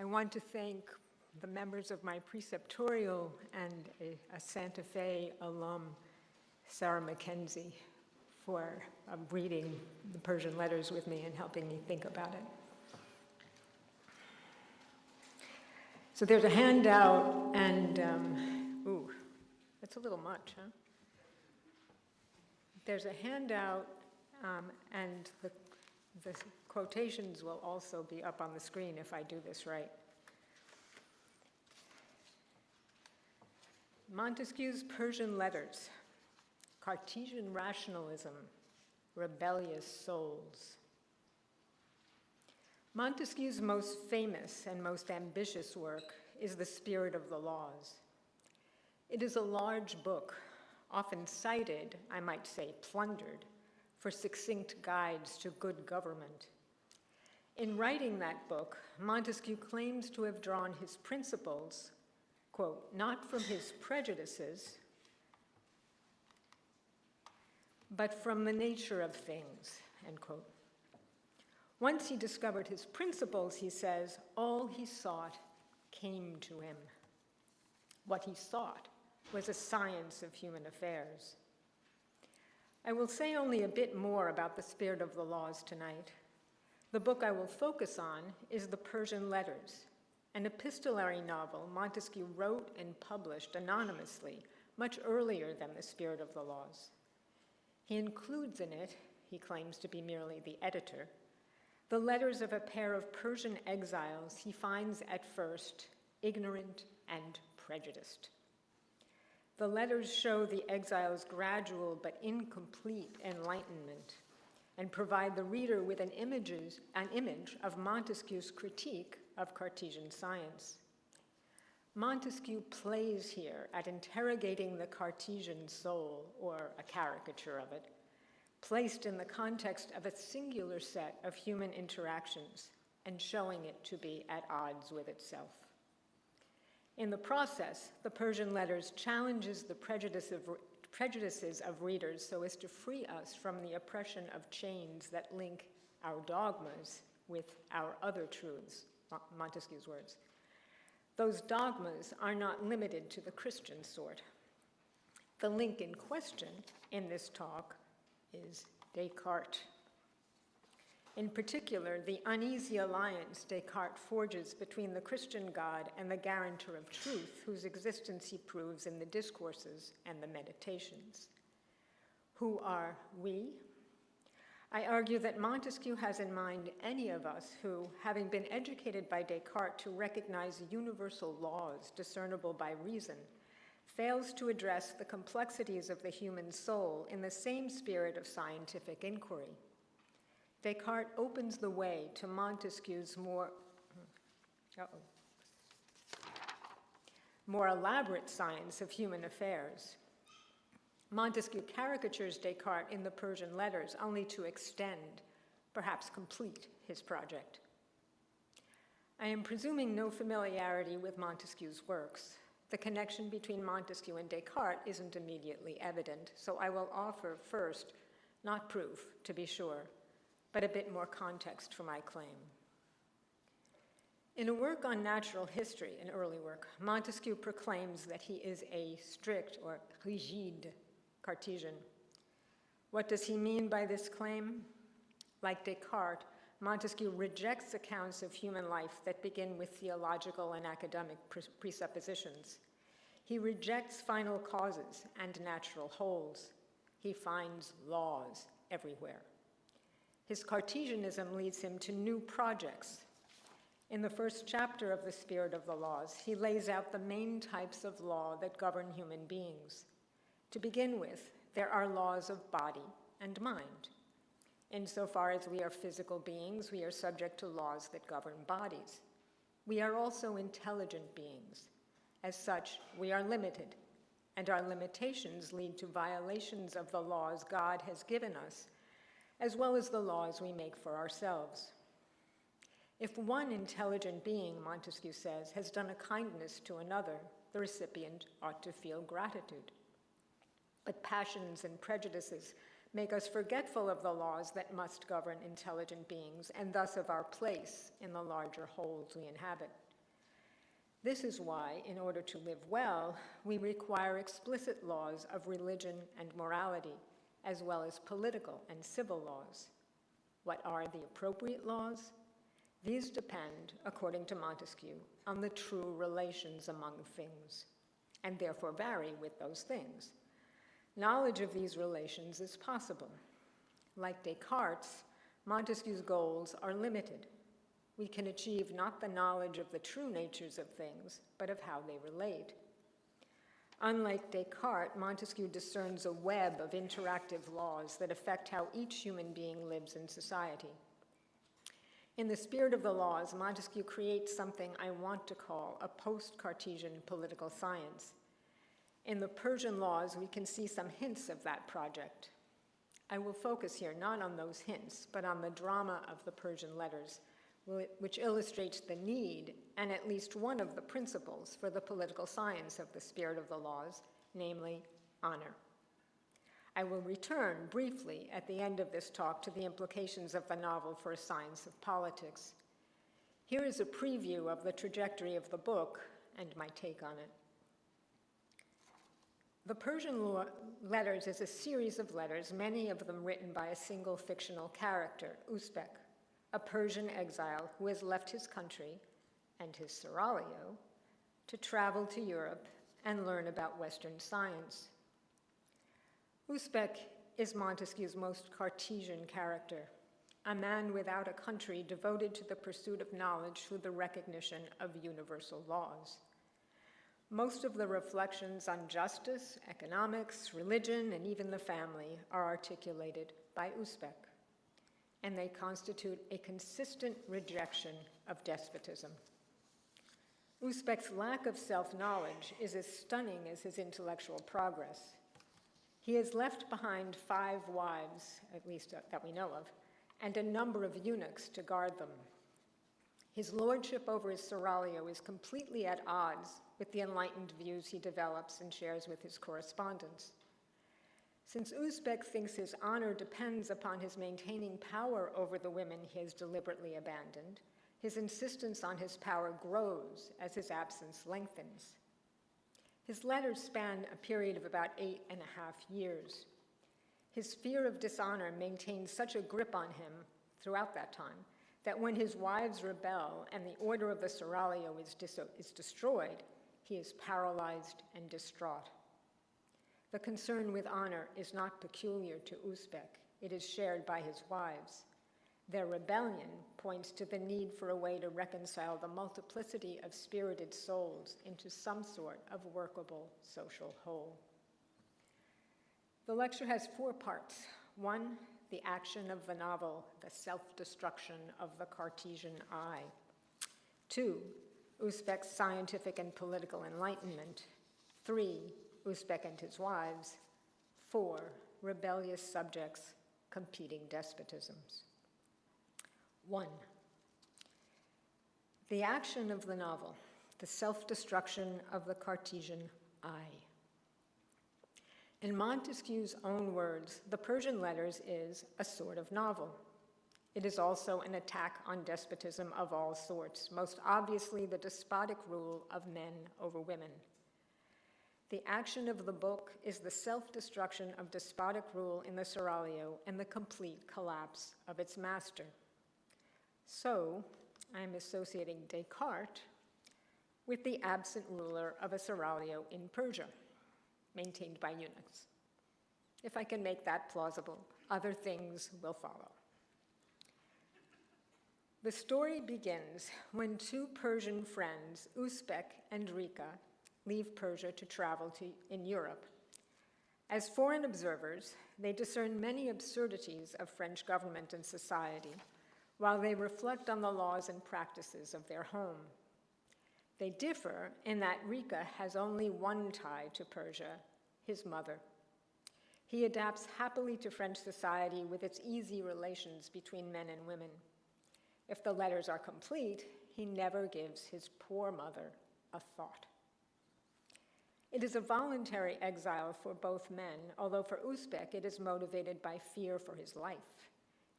I want to thank the members of my preceptorial and a Santa Fe alum, Sarah Mackenzie, for reading the Persian Letters with me and helping me think about it. So there's a handout, and, ooh, that's a little much, huh? There's a handout, and the quotations will also be up on the screen if I do this right. Montesquieu's Persian Letters, Cartesian Rationalism, Rebellious Souls. Montesquieu's most famous and most ambitious work is The Spirit of the Laws. It is a large book, often cited, I might say plundered, for succinct guides to good government. In writing that book, Montesquieu claims to have drawn his principles, quote, not from his prejudices, but from the nature of things, end quote. Once he discovered his principles, he says, all he sought came to him. What he sought was a science of human affairs. I will say only a bit more about the Spirit of the Laws tonight. The book I will focus on is The Persian Letters, an epistolary novel Montesquieu wrote and published anonymously much earlier than The Spirit of the Laws. He includes in it, he claims to be merely the editor, the letters of a pair of Persian exiles he finds at first ignorant and prejudiced. The letters show the exiles' gradual but incomplete enlightenment and provide the reader with an image of Montesquieu's critique of Cartesian science. Montesquieu plays here at interrogating the Cartesian soul, or a caricature of it, placed in the context of a singular set of human interactions and showing it to be at odds with itself. In the process, the Persian Letters challenges the prejudices of readers so as to free us from the oppression of chains that link our dogmas with our other truths, Montesquieu's words. Those dogmas are not limited to the Christian sort. The link in question in this talk is Descartes. In particular, the uneasy alliance Descartes forges between the Christian God and the guarantor of truth, whose existence he proves in the discourses and the meditations. Who are we? I argue that Montesquieu has in mind any of us who, having been educated by Descartes to recognize universal laws discernible by reason, fails to address the complexities of the human soul in the same spirit of scientific inquiry. Descartes opens the way to Montesquieu's more elaborate science of human affairs. Montesquieu caricatures Descartes in the Persian Letters only to extend, perhaps complete, his project. I am presuming no familiarity with Montesquieu's works. The connection between Montesquieu and Descartes isn't immediately evident, so I will offer first, not proof, to be sure, but a bit more context for my claim. In a work on natural history, an early work, Montesquieu proclaims that he is a strict or rigide Cartesian. What does he mean by this claim? Like Descartes, Montesquieu rejects accounts of human life that begin with theological and academic presuppositions. He rejects final causes and natural wholes. He finds laws everywhere. His Cartesianism leads him to new projects. In the first chapter of The Spirit of the Laws, he lays out the main types of law that govern human beings. To begin with, there are laws of body and mind. Insofar as we are physical beings, we are subject to laws that govern bodies. We are also intelligent beings. As such, we are limited, and our limitations lead to violations of the laws God has given us, as well as the laws we make for ourselves. If one intelligent being, Montesquieu says, has done a kindness to another, the recipient ought to feel gratitude. But passions and prejudices make us forgetful of the laws that must govern intelligent beings, and thus of our place in the larger wholes we inhabit. This is why, in order to live well, we require explicit laws of religion and morality, as well as political and civil laws. What are the appropriate laws? These depend, according to Montesquieu, on the true relations among things, and therefore vary with those things. Knowledge of these relations is possible. Like Descartes, Montesquieu's goals are limited. We can achieve not the knowledge of the true natures of things, but of how they relate. Unlike Descartes, Montesquieu discerns a web of interactive laws that affect how each human being lives in society. In the spirit of the laws, Montesquieu creates something I want to call a post-Cartesian political science. In the Persian laws, we can see some hints of that project. I will focus here not on those hints, but on the drama of the Persian Letters, which illustrates the need and at least one of the principles for the political science of the spirit of the laws, namely honor. I will return briefly at the end of this talk to the implications of the novel for a science of politics. Here is a preview of the trajectory of the book and my take on it. The Persian Letters is a series of letters, many of them written by a single fictional character, Usbek, a Persian exile who has left his country and his seraglio to travel to Europe and learn about Western science. Usbek is Montesquieu's most Cartesian character, a man without a country devoted to the pursuit of knowledge through the recognition of universal laws. Most of the reflections on justice, economics, religion, and even the family are articulated by Usbek, and they constitute a consistent rejection of despotism. Usbek's lack of self-knowledge is as stunning as his intellectual progress. He has left behind 5 wives, at least that we know of, and a number of eunuchs to guard them. His lordship over his seraglio is completely at odds with the enlightened views he develops and shares with his correspondents. Since Usbek thinks his honor depends upon his maintaining power over the women he has deliberately abandoned, his insistence on his power grows as his absence lengthens. His letters span a period of about 8.5 years. His fear of dishonor maintains such a grip on him throughout that time that when his wives rebel and the order of the seraglio is destroyed, he is paralyzed and distraught. The concern with honor is not peculiar to Usbek. It is shared by his wives. Their rebellion points to the need for a way to reconcile the multiplicity of spirited souls into some sort of workable social whole. The lecture has 4 parts. 1, the action of the novel, the self-destruction of the Cartesian I. 2, Usbek's scientific and political enlightenment. 3, Usbek and his wives. 4, rebellious subjects, competing despotisms. 1, the action of the novel, the self-destruction of the Cartesian I. In Montesquieu's own words, the Persian Letters is a sort of novel. It is also an attack on despotism of all sorts, most obviously the despotic rule of men over women. The action of the book is the self-destruction of despotic rule in the seraglio and the complete collapse of its master. So, I am associating Descartes with the absent ruler of a seraglio in Persia, maintained by eunuchs. If I can make that plausible, other things will follow. The story begins when 2 Persian friends, Usbek and Rika, leave Persia to travel in Europe. As foreign observers, they discern many absurdities of French government and society, while they reflect on the laws and practices of their home. They differ in that Rika has only one tie to Persia, his mother. He adapts happily to French society with its easy relations between men and women. If the letters are complete, he never gives his poor mother a thought. It is a voluntary exile for both men, although for Usbek it is motivated by fear for his life.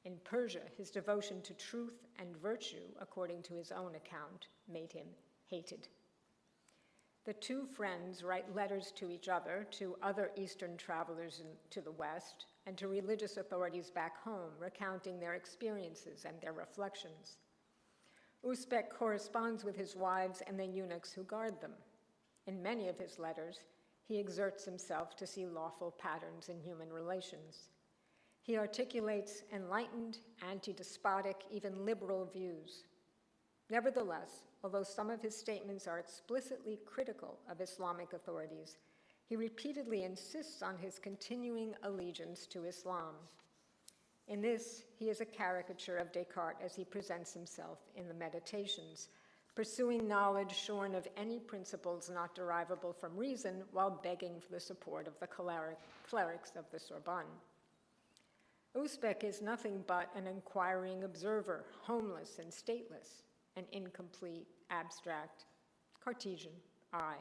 In Persia, his devotion to truth and virtue, according to his own account, made him hated. The two friends write letters to each other, to other Eastern travelers to the West, and to religious authorities back home, recounting their experiences and their reflections. Usbek corresponds with his wives and the eunuchs who guard them. In many of his letters, he exerts himself to see lawful patterns in human relations. He articulates enlightened, anti-despotic, even liberal views. Nevertheless, although some of his statements are explicitly critical of Islamic authorities, he repeatedly insists on his continuing allegiance to Islam. In this, he is a caricature of Descartes as he presents himself in the Meditations, pursuing knowledge shorn of any principles not derivable from reason while begging for the support of the clerics of the Sorbonne. Usbek is nothing but an inquiring observer, homeless and stateless, an incomplete, abstract, Cartesian I.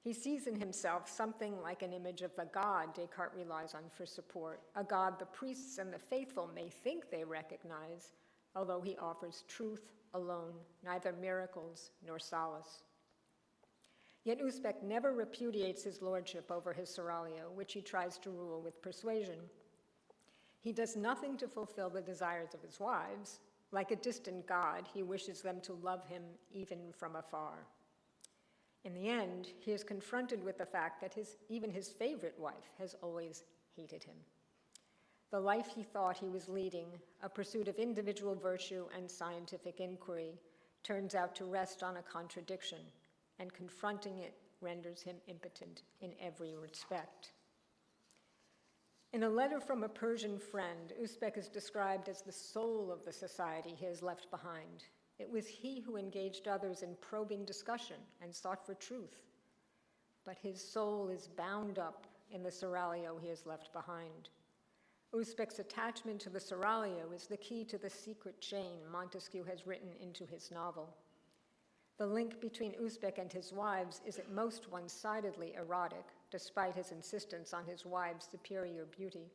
He sees in himself something like an image of the God Descartes relies on for support, a God the priests and the faithful may think they recognize, although he offers truth alone, neither miracles nor solace. Yet Usbek never repudiates his lordship over his seraglio, which he tries to rule with persuasion. He does nothing to fulfill the desires of his wives. Like a distant god, he wishes them to love him even from afar. In the end, he is confronted with the fact that even his favorite wife has always hated him. The life he thought he was leading, a pursuit of individual virtue and scientific inquiry, turns out to rest on a contradiction, and confronting it renders him impotent in every respect. In a letter from a Persian friend, Usbek is described as the soul of the society he has left behind. It was he who engaged others in probing discussion and sought for truth. But his soul is bound up in the seraglio he has left behind. Usbek's attachment to the seraglio is the key to the secret chain Montesquieu has written into his novel. The link between Usbek and his wives is at most one-sidedly erotic, despite his insistence on his wives' superior beauty.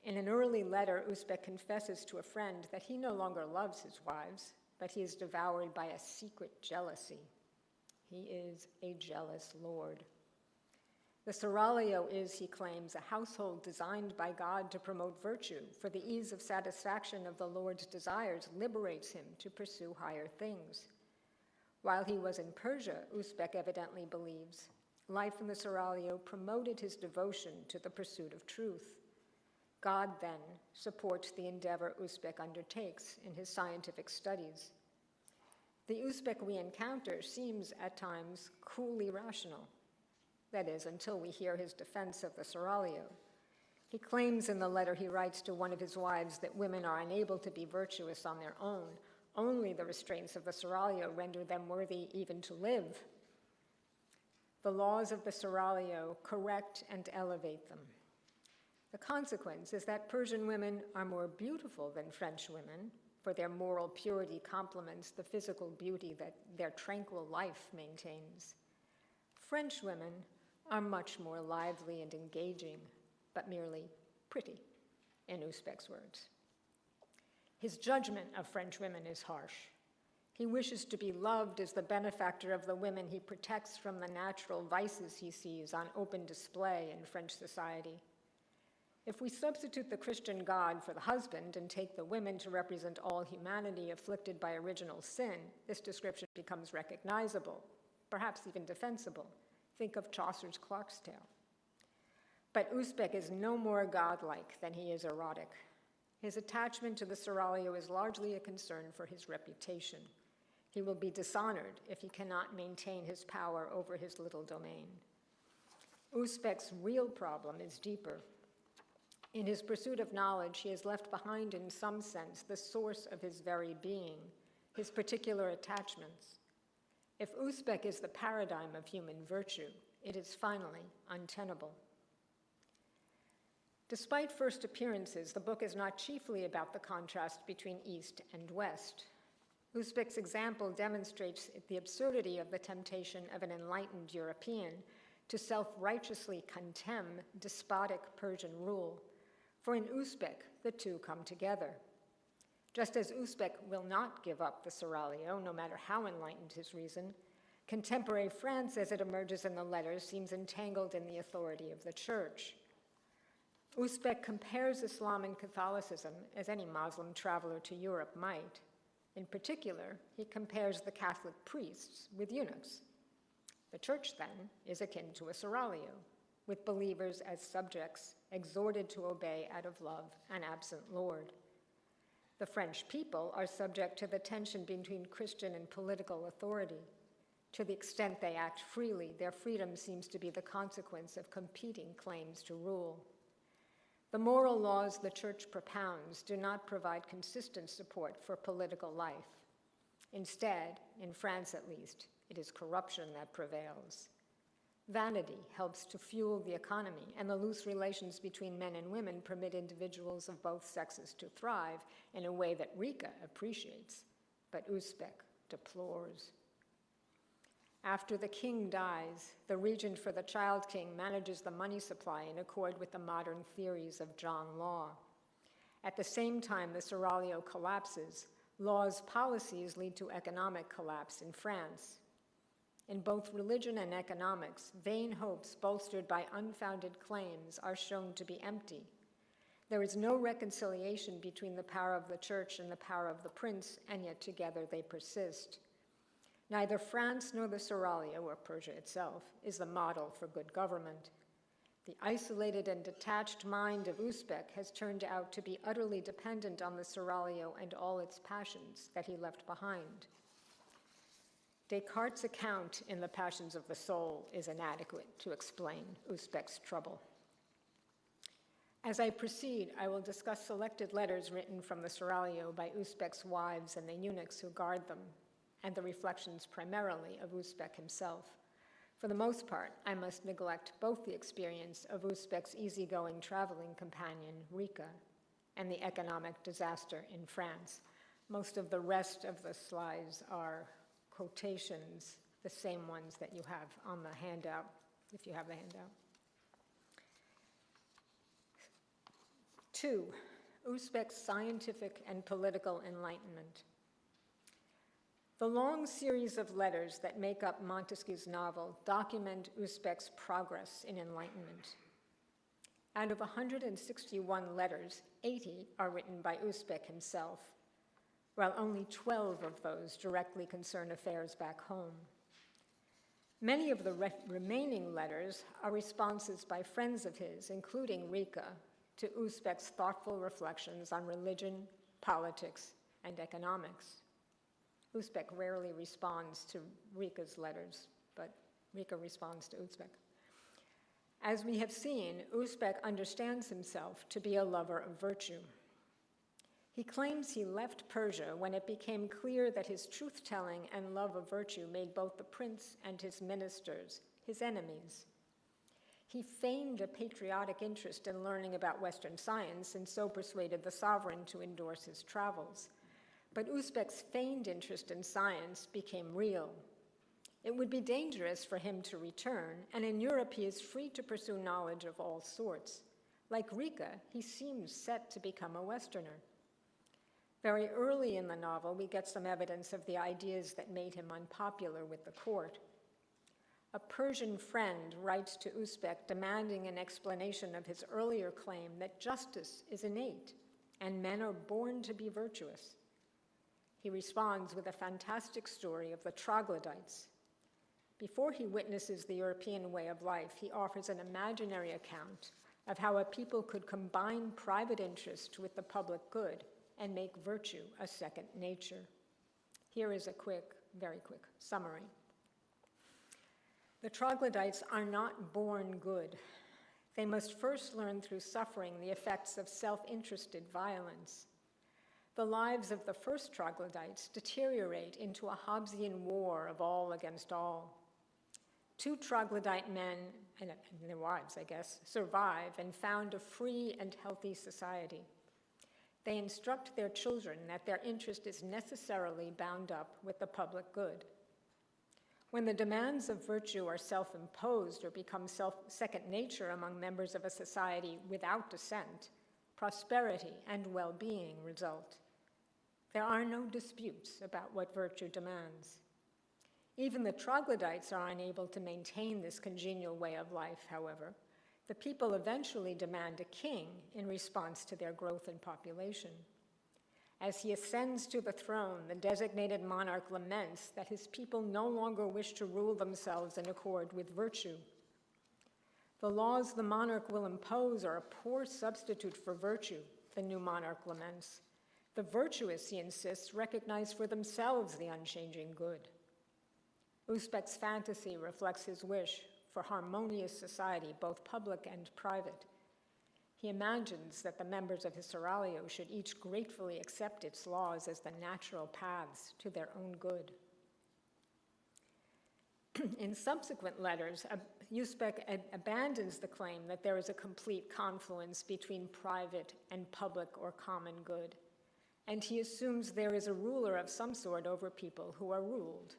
In an early letter, Usbek confesses to a friend that he no longer loves his wives, but he is devoured by a secret jealousy. He is a jealous lord. The seraglio is, he claims, a household designed by God to promote virtue, for the ease of satisfaction of the Lord's desires liberates him to pursue higher things. While he was in Persia, Usbek evidently believes, life in the seraglio promoted his devotion to the pursuit of truth. God, then, supports the endeavor Usbek undertakes in his scientific studies. The Usbek we encounter seems, at times, coolly rational. That is, until we hear his defense of the seraglio. He claims in the letter he writes to one of his wives that women are unable to be virtuous on their own. Only the restraints of the seraglio render them worthy even to live. The laws of the seraglio correct and elevate them. The consequence is that Persian women are more beautiful than French women, for their moral purity complements the physical beauty that their tranquil life maintains. French women are much more lively and engaging, but merely pretty, in Usbek's words. His judgment of French women is harsh. He wishes to be loved as the benefactor of the women he protects from the natural vices he sees on open display in French society. If we substitute the Christian God for the husband and take the women to represent all humanity afflicted by original sin, this description becomes recognizable, perhaps even defensible. Think of Chaucer's Clerk's Tale. But Usbek is no more godlike than he is erotic. His attachment to the seraglio is largely a concern for his reputation. He will be dishonored if he cannot maintain his power over his little domain. Usbek's real problem is deeper. In his pursuit of knowledge, he has left behind, in some sense, the source of his very being, his particular attachments. If Usbek is the paradigm of human virtue, it is finally untenable. Despite first appearances, the book is not chiefly about the contrast between East and West. Usbek's example demonstrates the absurdity of the temptation of an enlightened European to self-righteously contemn despotic Persian rule, for in Usbek, the two come together. Just as Usbek will not give up the seraglio, no matter how enlightened his reason, contemporary France, as it emerges in the letters, seems entangled in the authority of the church. Usbek compares Islam and Catholicism as any Muslim traveler to Europe might. In particular, he compares the Catholic priests with eunuchs. The church, then, is akin to a seraglio, with believers as subjects, exhorted to obey out of love an absent Lord. The French people are subject to the tension between Christian and political authority. To the extent they act freely, their freedom seems to be the consequence of competing claims to rule. The moral laws the church propounds do not provide consistent support for political life. Instead, in France at least, it is corruption that prevails. Vanity helps to fuel the economy, and the loose relations between men and women permit individuals of both sexes to thrive in a way that Rika appreciates, but Usbek deplores. After the king dies, the regent for the child king manages the money supply in accord with the modern theories of John Law. At the same time the seraglio collapses, Law's policies lead to economic collapse in France. In both religion and economics, vain hopes bolstered by unfounded claims are shown to be empty. There is no reconciliation between the power of the church and the power of the prince, and yet together they persist. Neither France nor the seraglio, or Persia itself, is the model for good government. The isolated and detached mind of Usbek has turned out to be utterly dependent on the seraglio and all its passions that he left behind. Descartes' account in The Passions of the Soul is inadequate to explain Usbek's trouble. As I proceed, I will discuss selected letters written from the seraglio by Usbek's wives and the eunuchs who guard them, and the reflections primarily of Usbek himself. For the most part, I must neglect both the experience of Usbek's easygoing traveling companion, Rika, and the economic disaster in France. Most of the rest of the slides are quotations, the same ones that you have on the handout, if you have the handout. 2, Usbek's scientific and political enlightenment. The long series of letters that make up Montesquieu's novel document Usbek's progress in enlightenment. Out of 161 letters, 80 are written by Usbek himself, while only 12 of those directly concern affairs back home. Many of the remaining letters are responses by friends of his, including Rika, to Usbek's thoughtful reflections on religion, politics, and economics. Usbek rarely responds to Rika's letters, but Rika responds to Usbek. As we have seen, Usbek understands himself to be a lover of virtue. He claims he left Persia when it became clear that his truth-telling and love of virtue made both the prince and his ministers his enemies. He feigned a patriotic interest in learning about Western science and so persuaded the sovereign to endorse his travels. But Usbek's feigned interest in science became real. It would be dangerous for him to return, and in Europe he is free to pursue knowledge of all sorts. Like Rika, he seems set to become a Westerner. Very early in the novel, we get some evidence of the ideas that made him unpopular with the court. A Persian friend writes to Usbek demanding an explanation of his earlier claim that justice is innate and men are born to be virtuous. He responds with a fantastic story of the troglodytes. Before he witnesses the European way of life, he offers an imaginary account of how a people could combine private interest with the public good and make virtue a second nature. Here is a very quick summary. The troglodytes are not born good. They must first learn through suffering the effects of self-interested violence. The lives of the first troglodytes deteriorate into a Hobbesian war of all against all. 2 troglodyte men, and their wives, I guess, survive and found a free and healthy society. They instruct their children that their interest is necessarily bound up with the public good. When the demands of virtue are self-imposed or become second nature among members of a society without dissent, prosperity and well-being result. There are no disputes about what virtue demands. Even the troglodytes are unable to maintain this congenial way of life, however. The people eventually demand a king in response to their growth in population. As he ascends to the throne, the designated monarch laments that his people no longer wish to rule themselves in accord with virtue. The laws the monarch will impose are a poor substitute for virtue, the new monarch laments. The virtuous, he insists, recognize for themselves the unchanging good. Usbek's fantasy reflects his wish for harmonious society, both public and private. He imagines that the members of his seraglio should each gratefully accept its laws as the natural paths to their own good. In subsequent letters, Usbek abandons the claim that there is a complete confluence between private and public or common good, and he assumes there is a ruler of some sort over people who are ruled.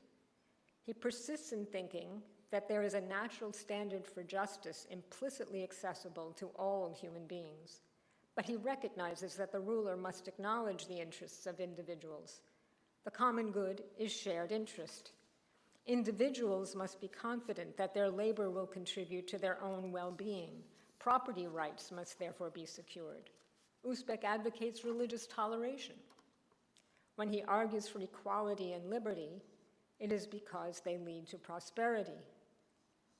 He persists in thinking that there is a natural standard for justice implicitly accessible to all human beings, but he recognizes that the ruler must acknowledge the interests of individuals. The common good is shared interest. Individuals must be confident that their labor will contribute to their own well-being. Property rights must therefore be secured. Usbek advocates religious toleration. When he argues for equality and liberty, it is because they lead to prosperity.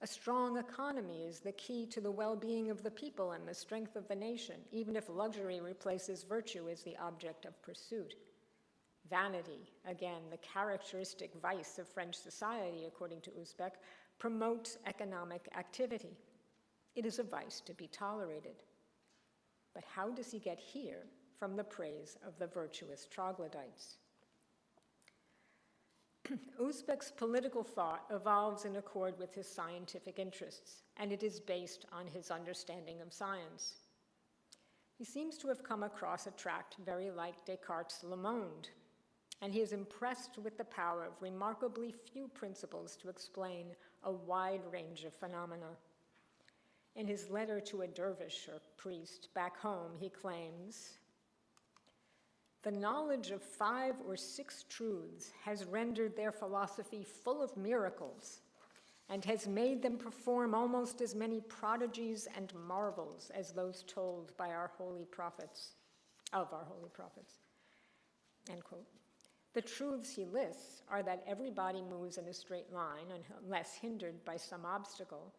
A strong economy is the key to the well-being of the people and the strength of the nation, even if luxury replaces virtue as the object of pursuit. Vanity, again, the characteristic vice of French society, according to Usbek, promotes economic activity. It is a vice to be tolerated. But how does he get here from the praise of the virtuous troglodytes? Usbek's political thought evolves in accord with his scientific interests, and it is based on his understanding of science. He seems to have come across a tract very like Descartes' Le Monde, and he is impressed with the power of remarkably few principles to explain a wide range of phenomena. In his letter to a dervish or priest back home, he claims, "The knowledge of 5 or 6 truths has rendered their philosophy full of miracles and has made them perform almost as many prodigies and marvels as those told by our holy prophets, of our holy prophets." End quote. The truths he lists are that every body moves in a straight line unless hindered by some obstacle,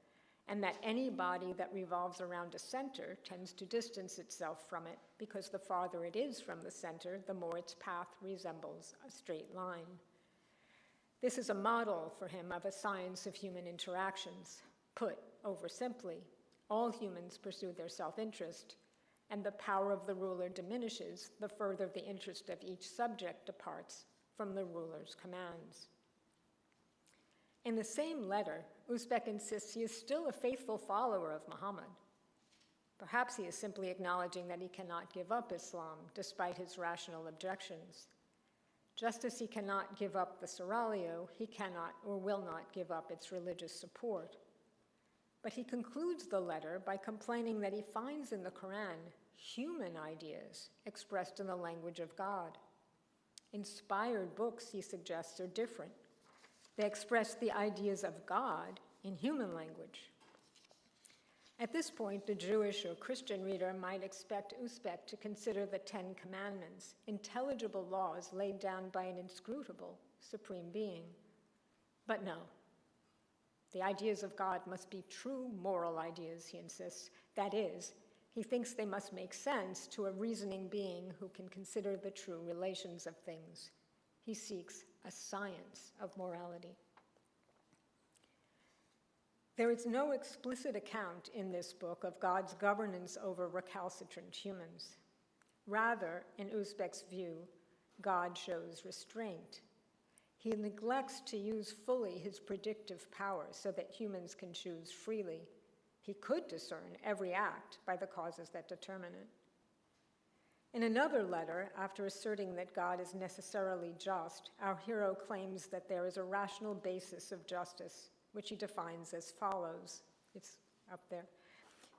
and that any body that revolves around a center tends to distance itself from it because the farther it is from the center, the more its path resembles a straight line. This is a model for him of a science of human interactions. Put over simply, all humans pursue their self-interest, and the power of the ruler diminishes the further the interest of each subject departs from the ruler's commands. In the same letter, Usbek insists he is still a faithful follower of Muhammad. Perhaps he is simply acknowledging that he cannot give up Islam despite his rational objections. Just as he cannot give up the seraglio, he cannot or will not give up its religious support. But he concludes the letter by complaining that he finds in the Quran human ideas expressed in the language of God. Inspired books, he suggests, are different. They express the ideas of God in human language. At this point, the Jewish or Christian reader might expect Usbek to consider the 10 Commandments intelligible laws laid down by an inscrutable supreme being. But no. The ideas of God must be true moral ideas, he insists. That is, he thinks they must make sense to a reasoning being who can consider the true relations of things. He seeks a science of morality. There is no explicit account in this book of God's governance over recalcitrant humans. Rather, in Usbek's view, God shows restraint. He neglects to use fully his predictive power so that humans can choose freely. He could discern every act by the causes that determine it. In another letter, after asserting that God is necessarily just, our hero claims that there is a rational basis of justice, which he defines as follows. It's up there.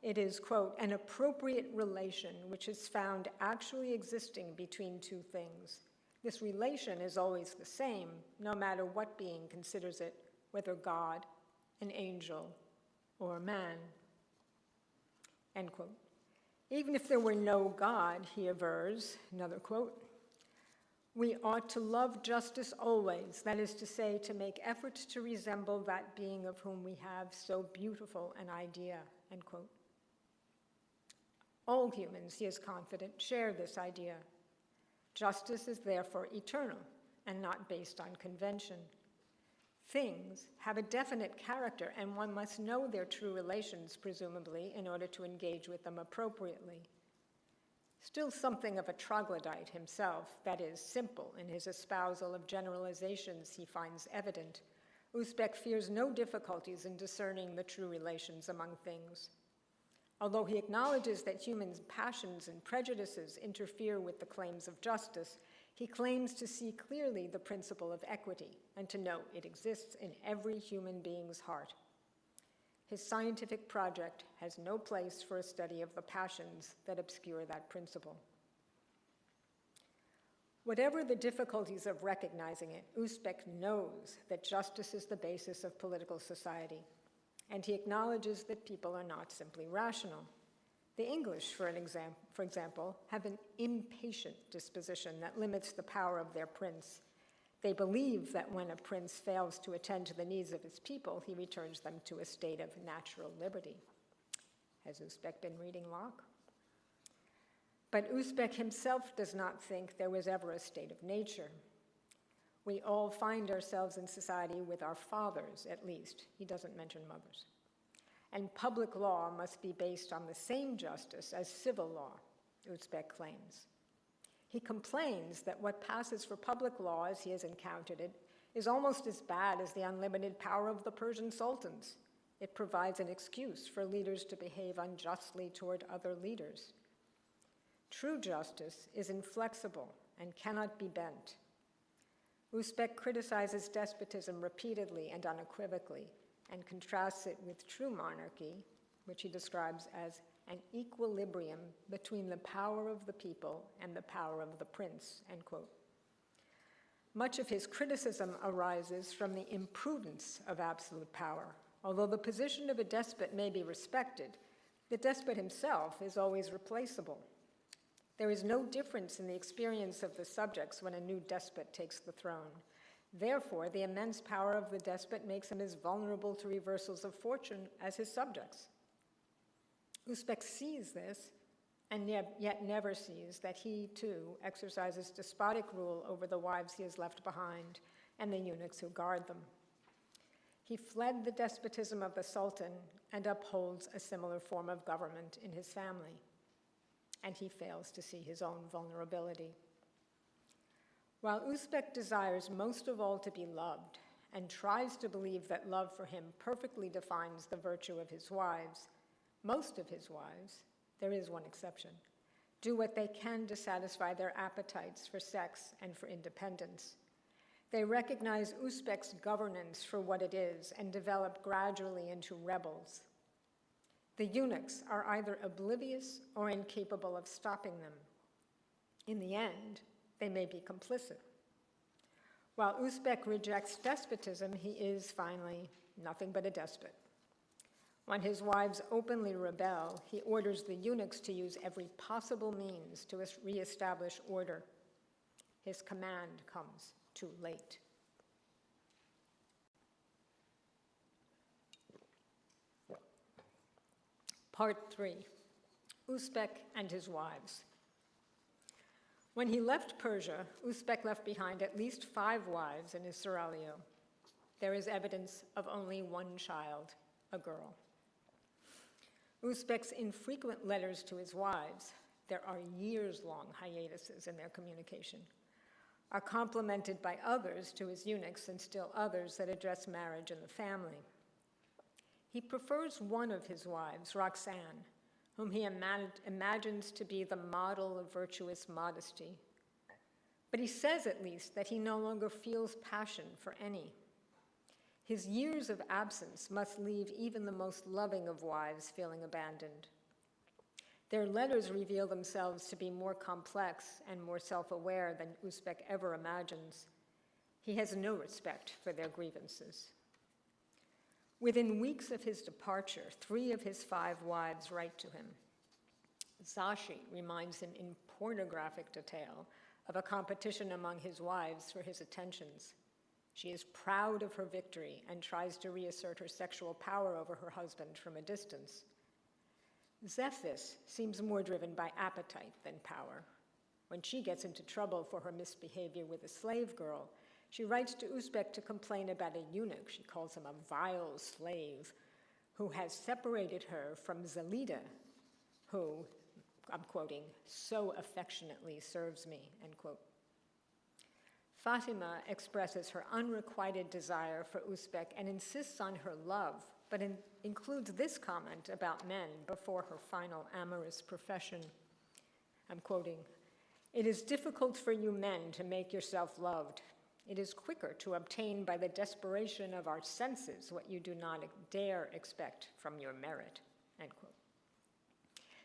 It is, quote, an appropriate relation which is found actually existing between two things. This relation is always the same, no matter what being considers it, whether God, an angel, or a man, end quote. Even if there were no God, he avers, another quote, we ought to love justice always, that is to say, to make efforts to resemble that being of whom we have so beautiful an idea, end quote. All humans, he is confident, share this idea. Justice is therefore eternal and not based on convention. Things have a definite character, and one must know their true relations, presumably, in order to engage with them appropriately. Still something of a troglodyte himself, that is, simple in his espousal of generalizations he finds evident, Usbek fears no difficulties in discerning the true relations among things. Although he acknowledges that human passions and prejudices interfere with the claims of justice, he claims to see clearly the principle of equity and to know it exists in every human being's heart. His scientific project has no place for a study of the passions that obscure that principle. Whatever the difficulties of recognizing it, Usbek knows that justice is the basis of political society, and he acknowledges that people are not simply rational. The English, for example, have an impatient disposition that limits the power of their prince. They believe that when a prince fails to attend to the needs of his people, he returns them to a state of natural liberty. Has Usbek been reading Locke? But Usbek himself does not think there was ever a state of nature. We all find ourselves in society with our fathers, at least. He doesn't mention mothers. And public law must be based on the same justice as civil law, Usbek claims. He complains that what passes for public law, as he has encountered it, is almost as bad as the unlimited power of the Persian sultans. It provides an excuse for leaders to behave unjustly toward other leaders. True justice is inflexible and cannot be bent. Usbek criticizes despotism repeatedly and unequivocally, and contrasts it with true monarchy, which he describes as an equilibrium between the power of the people and the power of the prince, end quote. Much of his criticism arises from the imprudence of absolute power. Although the position of a despot may be respected, the despot himself is always replaceable. There is no difference in the experience of the subjects when a new despot takes the throne. Therefore, the immense power of the despot makes him as vulnerable to reversals of fortune as his subjects. Usbek sees this, and yet never sees that he, too, exercises despotic rule over the wives he has left behind and the eunuchs who guard them. He fled the despotism of the Sultan and upholds a similar form of government in his family, and he fails to see his own vulnerability. While Usbek desires most of all to be loved and tries to believe that love for him perfectly defines the virtue of his wives, most of his wives, there is one exception, do what they can to satisfy their appetites for sex and for independence. They recognize Usbek's governance for what it is and develop gradually into rebels. The eunuchs are either oblivious or incapable of stopping them. In the end, they may be complicit. While Usbek rejects despotism, he is, finally, nothing but a despot. When his wives openly rebel, he orders the eunuchs to use every possible means to reestablish order. His command comes too late. Part 3, Usbek and his wives. When he left Persia, Usbek left behind at least 5 wives in his seraglio. There is evidence of only one child, a girl. Usbek's infrequent letters to his wives, there are years-long hiatuses in their communication, are complemented by others to his eunuchs and still others that address marriage and the family. He prefers one of his wives, Roxanne, whom he imagines to be the model of virtuous modesty. But he says at least that he no longer feels passion for any. His years of absence must leave even the most loving of wives feeling abandoned. Their letters reveal themselves to be more complex and more self-aware than Usbek ever imagines. He has no respect for their grievances. Within weeks of his departure, 3 of his 5 wives write to him. Zashi reminds him in pornographic detail of a competition among his wives for his attentions. She is proud of her victory and tries to reassert her sexual power over her husband from a distance. Zephys seems more driven by appetite than power. When she gets into trouble for her misbehavior with a slave girl, she writes to Usbek to complain about a eunuch, she calls him a vile slave, who has separated her from Zelida, who, I'm quoting, so affectionately serves me, end quote. Fatima expresses her unrequited desire for Usbek and insists on her love, but includes this comment about men before her final amorous profession. I'm quoting, "It is difficult for you men to make yourself loved. It is quicker to obtain by the desperation of our senses what you do not dare expect from your merit," end quote.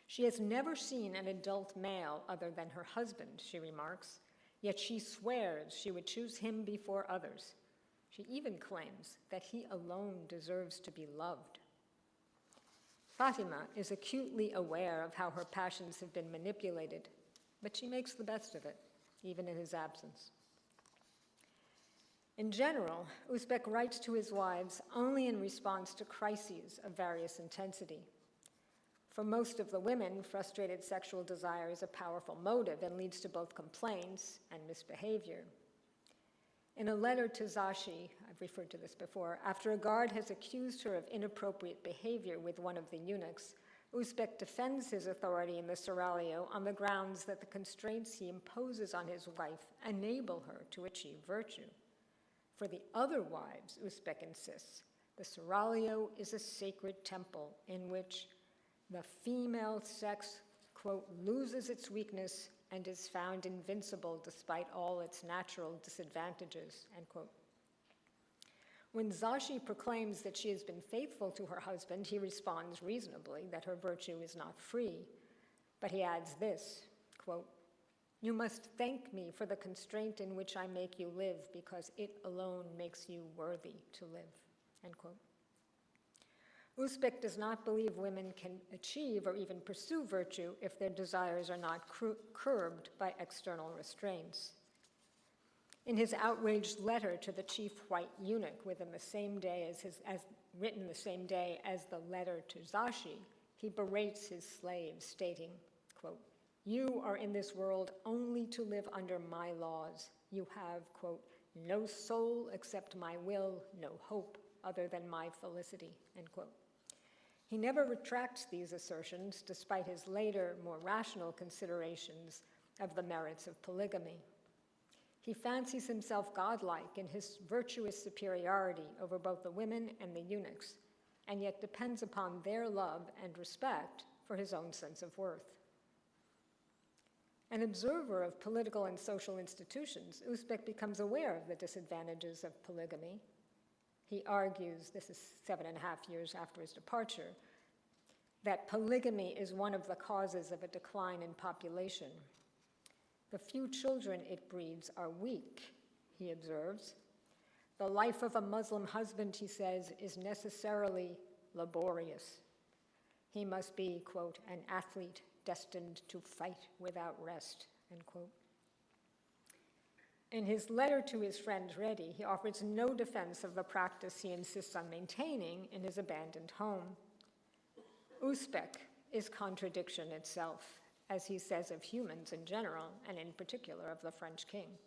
She has never seen an adult male other than her husband, she remarks, yet she swears she would choose him before others. She even claims that he alone deserves to be loved. Fatima is acutely aware of how her passions have been manipulated, but she makes the best of it, even in his absence. In general, Usbek writes to his wives only in response to crises of various intensity. For most of the women, frustrated sexual desire is a powerful motive and leads to both complaints and misbehavior. In a letter to Zashi, I've referred to this before, after a guard has accused her of inappropriate behavior with one of the eunuchs, Usbek defends his authority in the seraglio on the grounds that the constraints he imposes on his wife enable her to achieve virtue. For the other wives, Usbek insists, the seraglio is a sacred temple in which the female sex, quote, loses its weakness and is found invincible despite all its natural disadvantages, end quote. When Zashi proclaims that she has been faithful to her husband, he responds reasonably that her virtue is not free, but he adds this, quote, "You must thank me for the constraint in which I make you live, because it alone makes you worthy to live," end quote. Usbek does not believe women can achieve or even pursue virtue if their desires are not curbed by external restraints. In his outraged letter to the chief white eunuch written the same day as the letter to Zashi, he berates his slaves, stating, quote, "You are in this world only to live under my laws. You have, quote, no soul except my will, no hope other than my felicity," end quote. He never retracts these assertions, despite his later, more rational considerations of the merits of polygamy. He fancies himself godlike in his virtuous superiority over both the women and the eunuchs, and yet depends upon their love and respect for his own sense of worth. An observer of political and social institutions, Usbek becomes aware of the disadvantages of polygamy. He argues, this is 7.5 years after his departure, that polygamy is one of the causes of a decline in population. The few children it breeds are weak, he observes. The life of a Muslim husband, he says, is necessarily laborious. He must be, quote, an athlete destined to fight without rest, end quote. In his letter to his friend Reddy, he offers no defense of the practice he insists on maintaining in his abandoned home. Usbek is contradiction itself, as he says of humans in general, and in particular of the French king.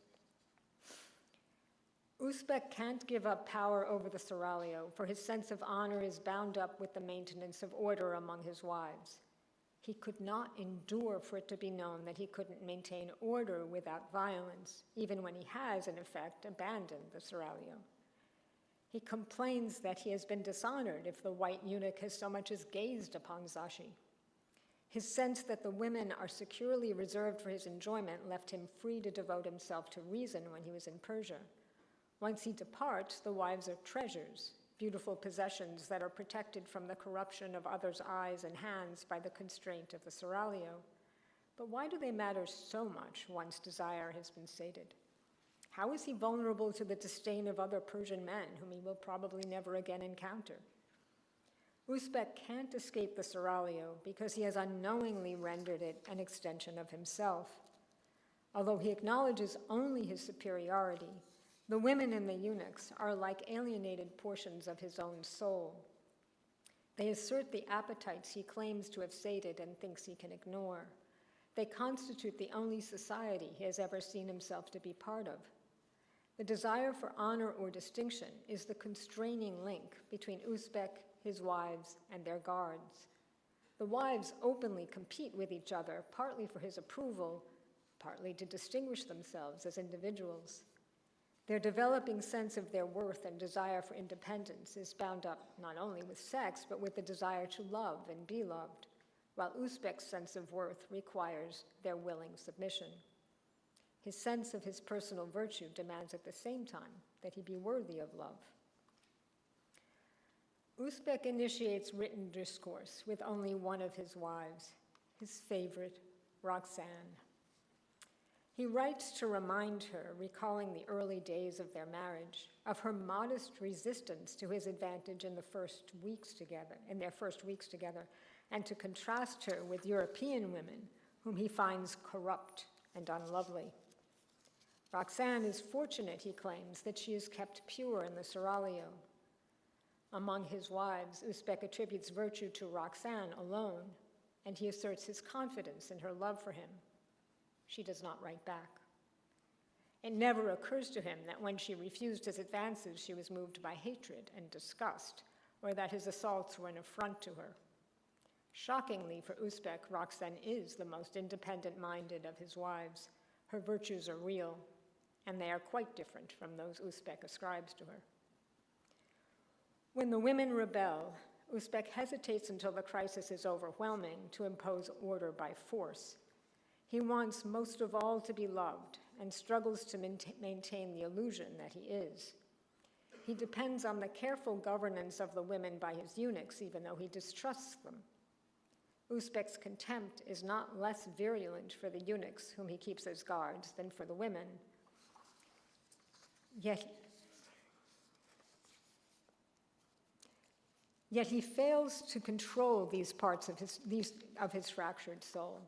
Usbek can't give up power over the seraglio, for his sense of honor is bound up with the maintenance of order among his wives. He could not endure for it to be known that he couldn't maintain order without violence, even when he has, in effect, abandoned the seraglio. He complains that he has been dishonored if the white eunuch has so much as gazed upon Zashi. His sense that the women are securely reserved for his enjoyment left him free to devote himself to reason when he was in Persia. Once he departs, the wives are treasures, beautiful possessions that are protected from the corruption of others' eyes and hands by the constraint of the seraglio. But why do they matter so much once desire has been sated? How is he vulnerable to the disdain of other Persian men whom he will probably never again encounter? Usbek can't escape the seraglio because he has unknowingly rendered it an extension of himself. Although he acknowledges only his superiority, the women and the eunuchs are like alienated portions of his own soul. They assert the appetites he claims to have sated and thinks he can ignore. They constitute the only society he has ever seen himself to be part of. The desire for honor or distinction is the constraining link between Usbek, his wives, and their guards. The wives openly compete with each other, partly for his approval, partly to distinguish themselves as individuals. Their developing sense of their worth and desire for independence is bound up not only with sex, but with the desire to love and be loved, while Usbek's sense of worth requires their willing submission. His sense of his personal virtue demands at the same time that he be worthy of love. Usbek initiates written discourse with only one of his wives, his favorite, Roxanne. He writes to remind her, recalling the early days of their marriage, of her modest resistance to his advantage in their first weeks together, and to contrast her with European women whom he finds corrupt and unlovely. Roxanne is fortunate, he claims, that she is kept pure in the seraglio. Among his wives, Usbek attributes virtue to Roxanne alone, and he asserts his confidence in her love for him. She does not write back. It never occurs to him that when she refused his advances, she was moved by hatred and disgust, or that his assaults were an affront to her. Shockingly for Usbek, Roxanne is the most independent-minded of his wives. Her virtues are real, and they are quite different from those Usbek ascribes to her. When the women rebel, Usbek hesitates until the crisis is overwhelming to impose order by force. He wants most of all to be loved and struggles to maintain the illusion that he is. He depends on the careful governance of the women by his eunuchs, even though he distrusts them. Usbek's contempt is not less virulent for the eunuchs whom he keeps as guards than for the women. Yet he fails to control these parts of his fractured soul.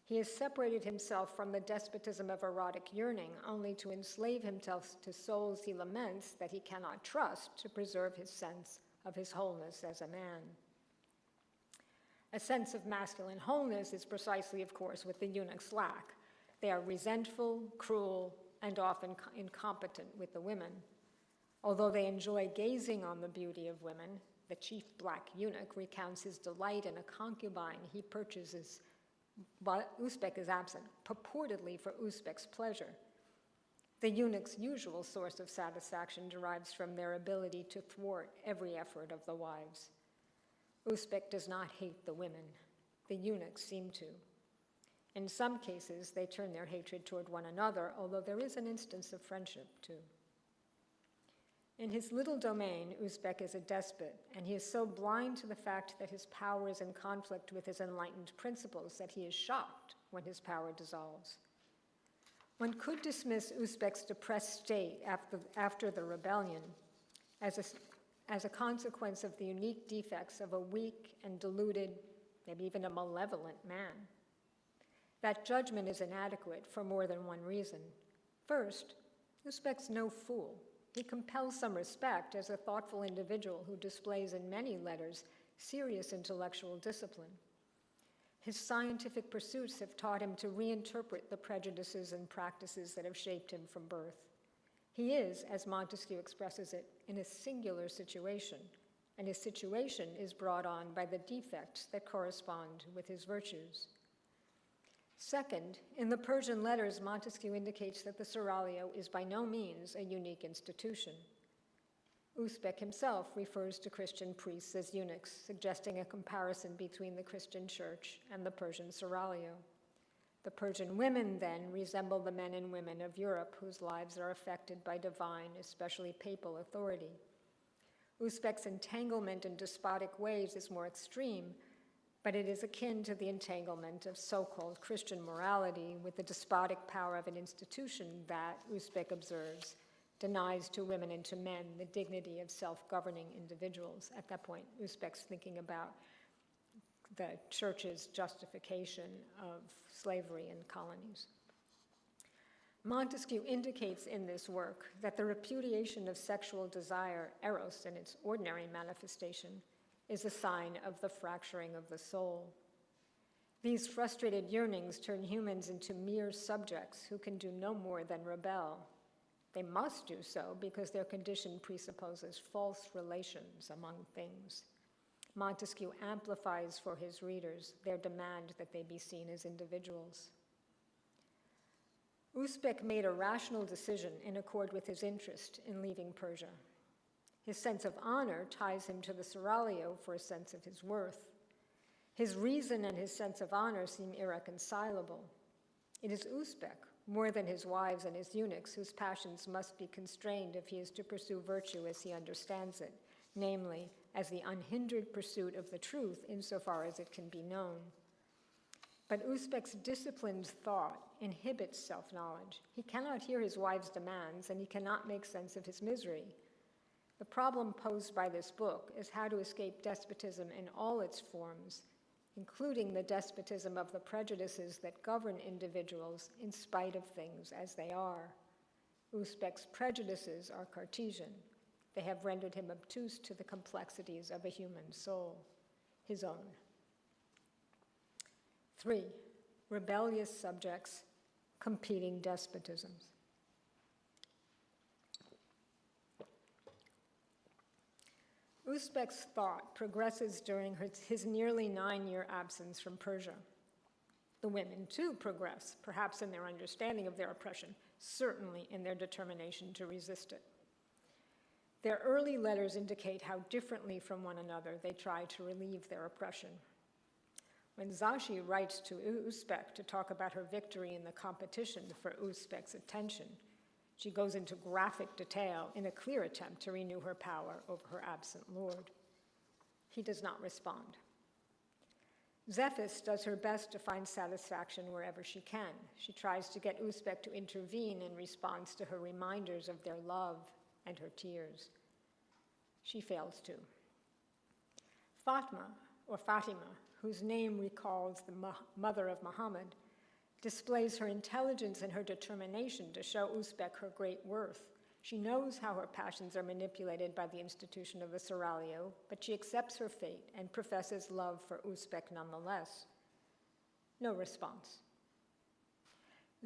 He has separated himself from the despotism of erotic yearning only to enslave himself to souls he laments that he cannot trust to preserve his sense of his wholeness as a man. A sense of masculine wholeness is precisely, of course, what the eunuchs lack. They are resentful, cruel, and often incompetent with the women. Although they enjoy gazing on the beauty of women, the chief black eunuch recounts his delight in a concubine he purchases while Usbek is absent, purportedly for Usbek's pleasure. The eunuch's usual source of satisfaction derives from their ability to thwart every effort of the wives. Usbek does not hate the women. The eunuchs seem to. In some cases, they turn their hatred toward one another, although there is an instance of friendship, too. In his little domain, Usbek is a despot, and he is so blind to the fact that his power is in conflict with his enlightened principles that he is shocked when his power dissolves. One could dismiss Usbek's depressed state after the rebellion as a consequence of the unique defects of a weak and deluded, maybe even a malevolent man. That judgment is inadequate for more than one reason. First, Usbek's no fool. He compels some respect as a thoughtful individual who displays in many letters serious intellectual discipline. His scientific pursuits have taught him to reinterpret the prejudices and practices that have shaped him from birth. He is, as Montesquieu expresses it, in a singular situation, and his situation is brought on by the defects that correspond with his virtues. Second, in the Persian Letters, Montesquieu indicates that the seraglio is by no means a unique institution. Usbek himself refers to Christian priests as eunuchs, suggesting a comparison between the Christian church and the Persian seraglio. The Persian women, then, resemble the men and women of Europe whose lives are affected by divine, especially papal, authority. Usbek's entanglement in despotic ways is more extreme, but it is akin to the entanglement of so-called Christian morality with the despotic power of an institution that, Usbek observes, denies to women and to men the dignity of self-governing individuals. At that point, Usbek's thinking about the church's justification of slavery in colonies. Montesquieu indicates in this work that the repudiation of sexual desire, eros, in its ordinary manifestation, is a sign of the fracturing of the soul. These frustrated yearnings turn humans into mere subjects who can do no more than rebel. They must do so because their condition presupposes false relations among things. Montesquieu amplifies for his readers their demand that they be seen as individuals. Usbek made a rational decision in accord with his interest in leaving Persia. His sense of honor ties him to the seraglio for a sense of his worth. His reason and his sense of honor seem irreconcilable. It is Usbek, more than his wives and his eunuchs, whose passions must be constrained if he is to pursue virtue as he understands it, namely, as the unhindered pursuit of the truth insofar as it can be known. But Usbek's disciplined thought inhibits self-knowledge. He cannot hear his wife's demands, and he cannot make sense of his misery. The problem posed by this book is how to escape despotism in all its forms, including the despotism of the prejudices that govern individuals in spite of things as they are. Usbek's prejudices are Cartesian. They have rendered him obtuse to the complexities of a human soul, his own. 3, rebellious subjects, competing despotisms. Usbek's thought progresses during his nearly 9-year absence from Persia. The women, too, progress, perhaps in their understanding of their oppression, certainly in their determination to resist it. Their early letters indicate how differently from one another they try to relieve their oppression. When Zashi writes to Usbek to talk about her victory in the competition for Usbek's attention, she goes into graphic detail in a clear attempt to renew her power over her absent lord. He does not respond. Zephys does her best to find satisfaction wherever she can. She tries to get Usbek to intervene in response to her reminders of their love and her tears. She fails too. Fatima, whose name recalls the mother of Muhammad, displays her intelligence and her determination to show Usbek her great worth. She knows how her passions are manipulated by the institution of the seraglio, but she accepts her fate and professes love for Usbek nonetheless. No response.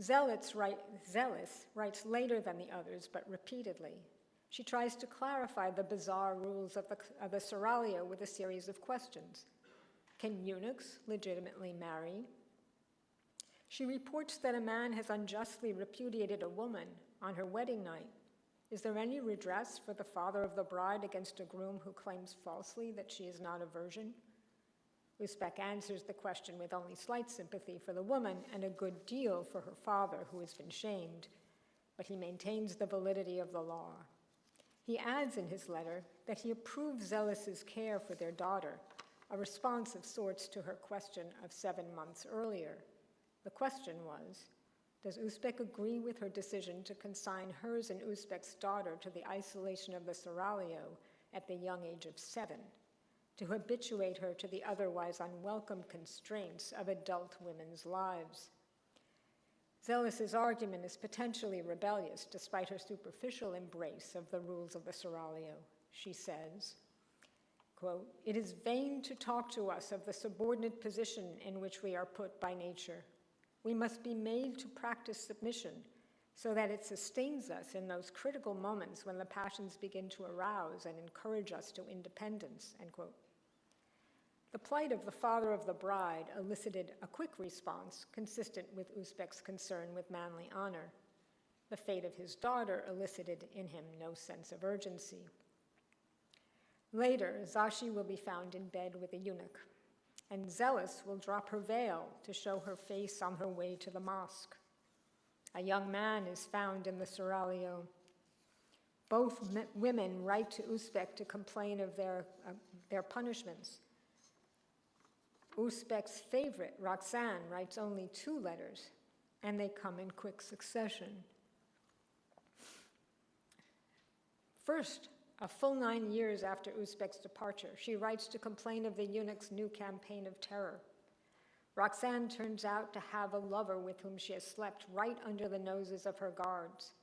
Zealous writes later than the others, but repeatedly. She tries to clarify the bizarre rules of the seraglio with a series of questions. Can eunuchs legitimately marry? She reports that a man has unjustly repudiated a woman on her wedding night. Is there any redress for the father of the bride against a groom who claims falsely that she is not a virgin? Usbek answers the question with only slight sympathy for the woman and a good deal for her father, who has been shamed, but he maintains the validity of the law. He adds in his letter that he approves Zealous's care for their daughter, a response of sorts to her question of 7 months earlier. The question was, does Usbek agree with her decision to consign hers and Usbek's daughter to the isolation of the seraglio at the young age of 7, to habituate her to the otherwise unwelcome constraints of adult women's lives? Zealous's argument is potentially rebellious despite her superficial embrace of the rules of the seraglio. She says, quote, "It is vain to talk to us of the subordinate position in which we are put by nature. We must be made to practice submission so that it sustains us in those critical moments when the passions begin to arouse and encourage us to independence," end quote. The plight of the father of the bride elicited a quick response consistent with Usbek's concern with manly honor. The fate of his daughter elicited in him no sense of urgency. Later, Zashi will be found in bed with a eunuch, and Zealous will drop her veil to show her face on her way to the mosque. A young man is found in the seraglio. Both women write to Usbek to complain of their punishments. Usbek's favorite, Roxanne, writes only 2 letters, and they come in quick succession. First, a full 9 years after Usbek's departure, she writes to complain of the eunuch's new campaign of terror. Roxanne turns out to have a lover with whom she has slept right under the noses of her guards.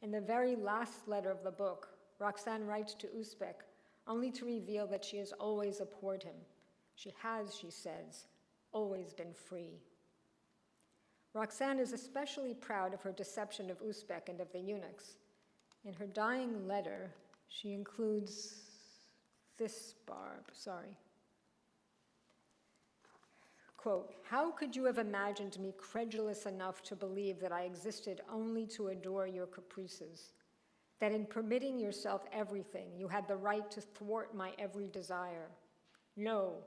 In the very last letter of the book, Roxanne writes to Usbek only to reveal that she has always abhorred him. She has, she says, always been free. Roxanne is especially proud of her deception of Usbek and of the eunuchs. In her dying letter, she includes this barb, Quote, "How could you have imagined me credulous enough to believe that I existed only to adore your caprices? That in permitting yourself everything, you had the right to thwart my every desire? No,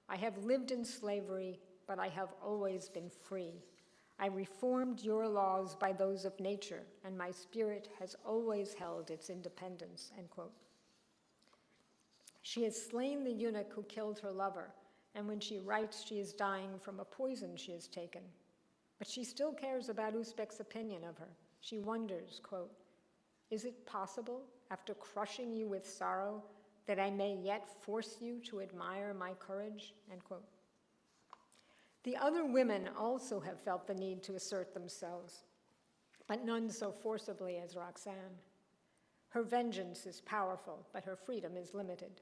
I have lived in slavery, but I have always been free. I reformed your laws by those of nature, and my spirit has always held its independence," end quote. She has slain the eunuch who killed her lover, and when she writes, she is dying from a poison she has taken. But she still cares about Usbek's opinion of her. She wonders, quote, "Is it possible, after crushing you with sorrow, that I may yet force you to admire my courage?" End quote. The other women also have felt the need to assert themselves, but none so forcibly as Roxanne. Her vengeance is powerful, but her freedom is limited.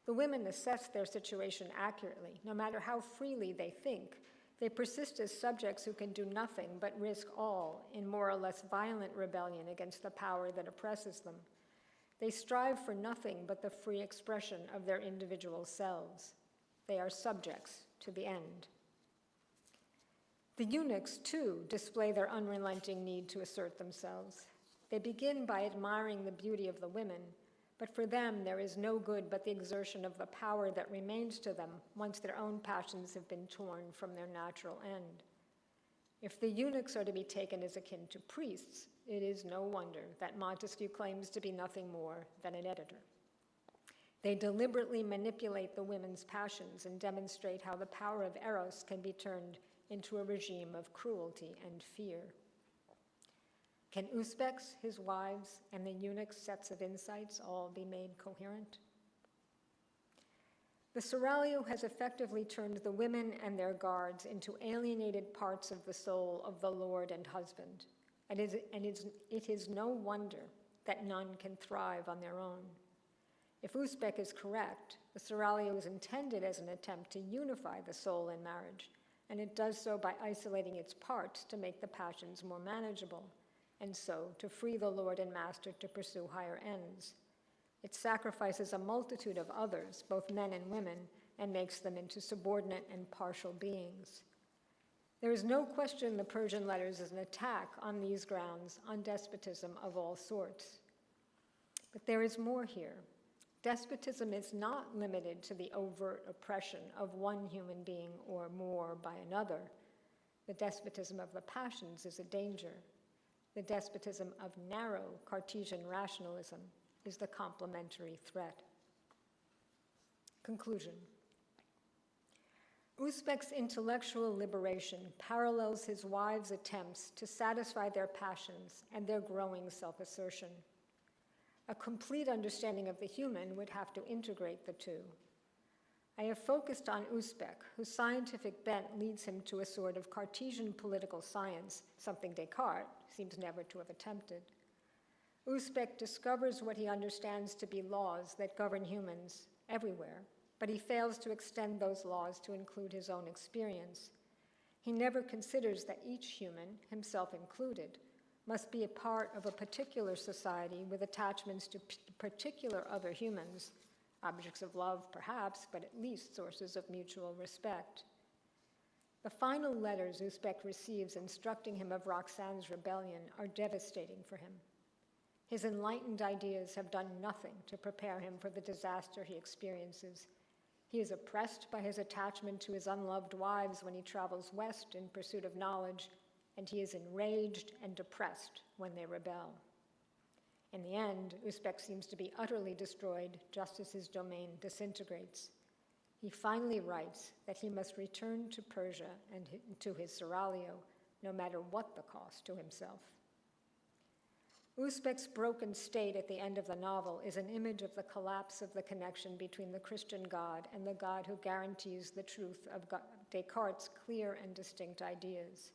The women assess their situation accurately. No matter how freely they think, they persist as subjects who can do nothing but risk all in more or less violent rebellion against the power that oppresses them. They strive for nothing but the free expression of their individual selves. They are subjects to the end. The eunuchs, too, display their unrelenting need to assert themselves. They begin by admiring the beauty of the women, but for them there is no good but the exertion of the power that remains to them once their own passions have been torn from their natural end. If the eunuchs are to be taken as akin to priests, it is no wonder that Montesquieu claims to be nothing more than an editor. They deliberately manipulate the women's passions and demonstrate how the power of eros can be turned into a regime of cruelty and fear. Can Usbek's, his wives, and the eunuch's sets of insights all be made coherent? The seraglio has effectively turned the women and their guards into alienated parts of the soul of the lord and husband, and it is no wonder that none can thrive on their own. If Usbek is correct, the seraglio is intended as an attempt to unify the soul in marriage, and it does so by isolating its parts to make the passions more manageable, and so to free the lord and master to pursue higher ends. It sacrifices a multitude of others, both men and women, and makes them into subordinate and partial beings. There is no question the Persian Letters is an attack on these grounds on despotism of all sorts. But there is more here. Despotism is not limited to the overt oppression of one human being or more by another. The despotism of the passions is a danger. The despotism of narrow Cartesian rationalism is the complementary threat. Conclusion. Usbek's intellectual liberation parallels his wives' attempts to satisfy their passions and their growing self-assertion. A complete understanding of the human would have to integrate the two. I have focused on Usbek, whose scientific bent leads him to a sort of Cartesian political science, something Descartes seems never to have attempted. Usbek discovers what he understands to be laws that govern humans everywhere, but he fails to extend those laws to include his own experience. He never considers that each human, himself included, must be a part of a particular society with attachments to particular other humans, objects of love perhaps, but at least sources of mutual respect. The final letters Usbek receives instructing him of Roxanne's rebellion are devastating for him. His enlightened ideas have done nothing to prepare him for the disaster he experiences. He is oppressed by his attachment to his unloved wives when he travels west in pursuit of knowledge, and he is enraged and depressed when they rebel. In the end, Usbek seems to be utterly destroyed just as his domain disintegrates. He finally writes that he must return to Persia and to his seraglio, no matter what the cost to himself. Usbek's broken state at the end of the novel is an image of the collapse of the connection between the Christian God and the God who guarantees the truth of Descartes' clear and distinct ideas.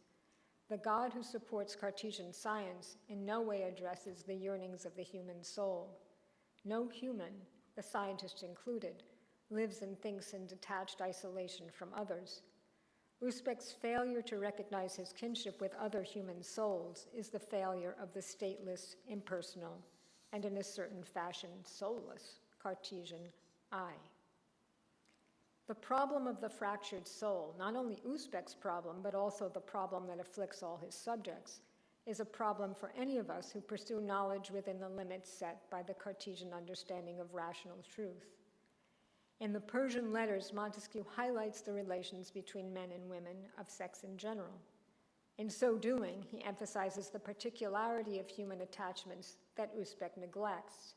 The God who supports Cartesian science in no way addresses the yearnings of the human soul. No human, the scientist included, lives and thinks in detached isolation from others. Usbek's failure to recognize his kinship with other human souls is the failure of the stateless, impersonal, and in a certain fashion soulless Cartesian I. The problem of the fractured soul, not only Usbek's problem, but also the problem that afflicts all his subjects, is a problem for any of us who pursue knowledge within the limits set by the Cartesian understanding of rational truth. In the Persian Letters, Montesquieu highlights the relations between men and women of sex in general. In so doing, he emphasizes the particularity of human attachments that Usbek neglects.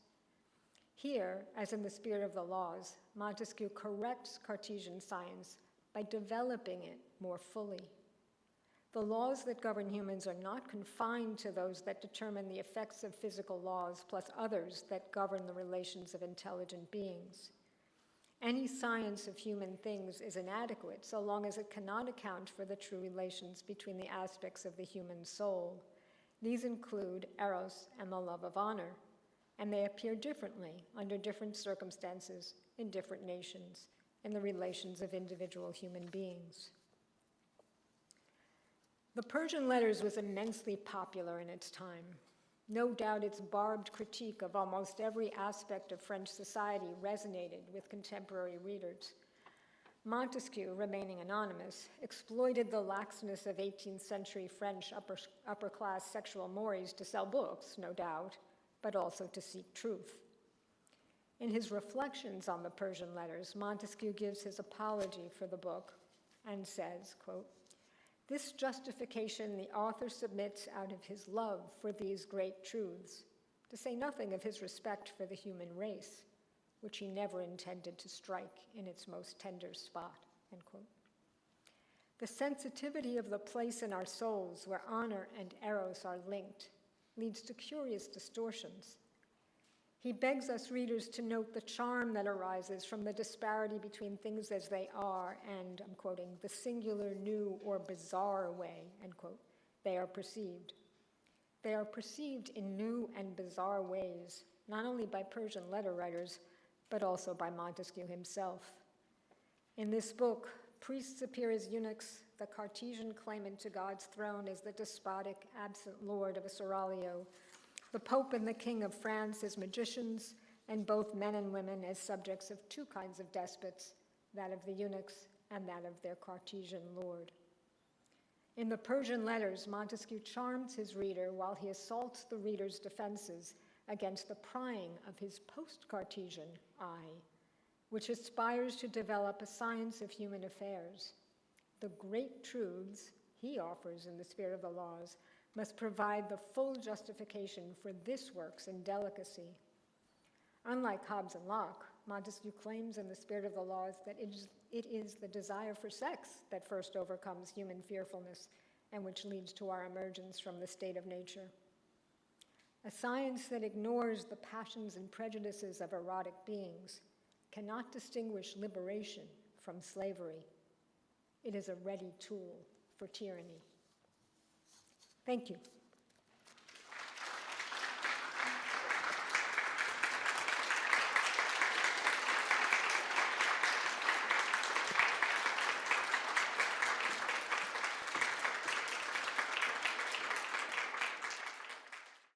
Here, as in the Spirit of the Laws, Montesquieu corrects Cartesian science by developing it more fully. The laws that govern humans are not confined to those that determine the effects of physical laws plus others that govern the relations of intelligent beings. Any science of human things is inadequate so long as it cannot account for the true relations between the aspects of the human soul. These include eros and the love of honor, and they appear differently under different circumstances in different nations in the relations of individual human beings. The Persian Letters was immensely popular in its time. No doubt its barbed critique of almost every aspect of French society resonated with contemporary readers. Montesquieu, remaining anonymous, exploited the laxness of 18th century French upper-class sexual mores to sell books, no doubt, but also to seek truth. In his reflections on the Persian Letters, Montesquieu gives his apology for the book and says, quote, "This justification the author submits out of his love for these great truths, to say nothing of his respect for the human race, which he never intended to strike in its most tender spot," end quote. The sensitivity of the place in our souls where honor and eros are linked leads to curious distortions. He begs us readers to note the charm that arises from the disparity between things as they are and, I'm quoting, "the singular, new, or bizarre way," end quote, they are perceived. They are perceived in new and bizarre ways, not only by Persian letter writers, but also by Montesquieu himself. In this book, priests appear as eunuchs, the Cartesian claimant to God's throne as the despotic, absent lord of a seraglio, the Pope and the King of France as magicians, and both men and women as subjects of two kinds of despots, that of the eunuchs and that of their Cartesian lord. In the Persian Letters, Montesquieu charms his reader while he assaults the reader's defenses against the prying of his post-Cartesian I, which aspires to develop a science of human affairs. The great truths he offers in the Spirit of the Laws must provide the full justification for this work's indelicacy. Unlike Hobbes and Locke, Montesquieu claims in the Spirit of the Laws that it is the desire for sex that first overcomes human fearfulness and which leads to our emergence from the state of nature. A science that ignores the passions and prejudices of erotic beings cannot distinguish liberation from slavery. It is a ready tool for tyranny. Thank you.